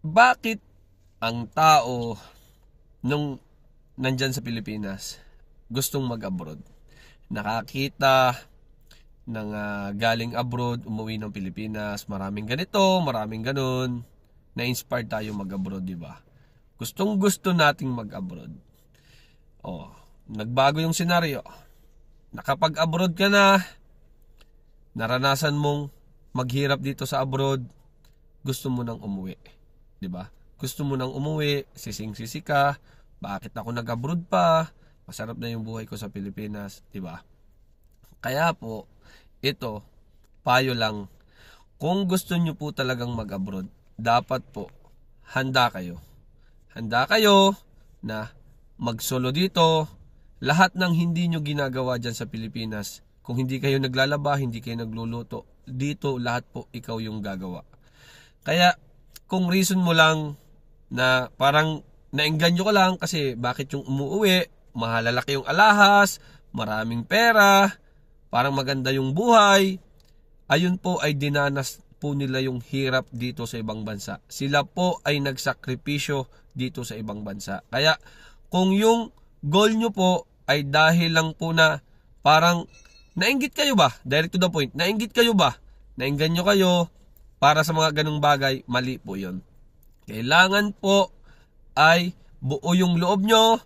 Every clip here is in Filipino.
Bakit ang tao nung nandyan sa Pilipinas gustong mag-abroad? Nakakita ng galing abroad, umuwi ng Pilipinas, maraming ganito, maraming ganun. Na-inspire tayo mag-abroad, di ba? Gustong gusto nating mag-abroad. Oh, nagbago yung senaryo. Nakapag-abroad ka na, naranasan mong maghirap dito sa abroad, gusto mo nang umuwi, 'di ba? Gusto mo nang umuwi, sising-sisi ka, bakit ako nag-abroad pa? Masarap na yung buhay ko sa Pilipinas, 'di ba? Kaya po, ito payo lang. Kung gusto niyo po talagang mag-abroad, dapat po handa kayo. Handa kayo na mag-solo dito. Lahat ng hindi nyo ginagawa dyan sa Pilipinas, kung hindi kayo naglalaba, hindi kayo nagluluto, dito lahat po ikaw yung gagawa. Kaya kung reason mo lang na parang naengganyo ka lang kasi bakit yung umuwi, mahalalaki yung alahas, maraming pera, parang maganda yung buhay, ayun po ay dinanas po nila yung hirap dito sa ibang bansa. Sila po ay nagsakripisyo dito sa ibang bansa. Kaya kung yung goal nyo po ay dahil lang po na parang nainggit kayo ba? Direct to the point. Nainggit kayo ba? Naengganyo kayo para sa mga ganung bagay? Mali po yun. Kailangan po ay buo yung loob nyo,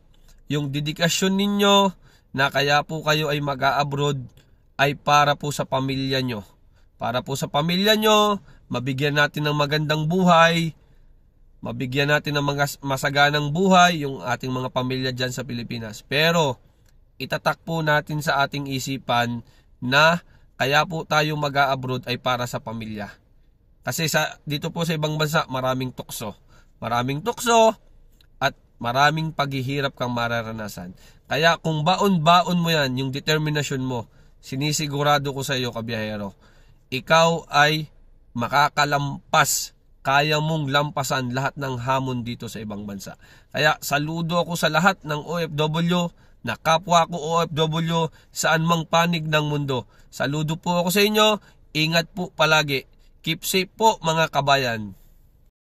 yung dedikasyon ninyo na kaya po kayo ay mag-a-abroad ay para po sa pamilya nyo. Para po sa pamilya nyo, mabigyan natin ng magandang buhay, mabigyan natin ng mga masaganang buhay yung ating mga pamilya dyan sa Pilipinas. Pero itatak po natin sa ating isipan na kaya po tayo mag-a-abroad ay para sa pamilya. Kasi dito po sa ibang bansa maraming tukso. Maraming tukso at maraming paghihirap kang mararanasan. Kaya kung baon-baon mo yan, yung determinasyon mo, sinisigurado ko sa iyo kabiyahero, ikaw ay makakalampas, kaya mong lampasan lahat ng hamon dito sa ibang bansa. Kaya saludo ako sa lahat ng OFW, na kapwa ko OFW saan mang panig ng mundo. Saludo po ako sa inyo, ingat po palagi. Keep safe po mga kabayan.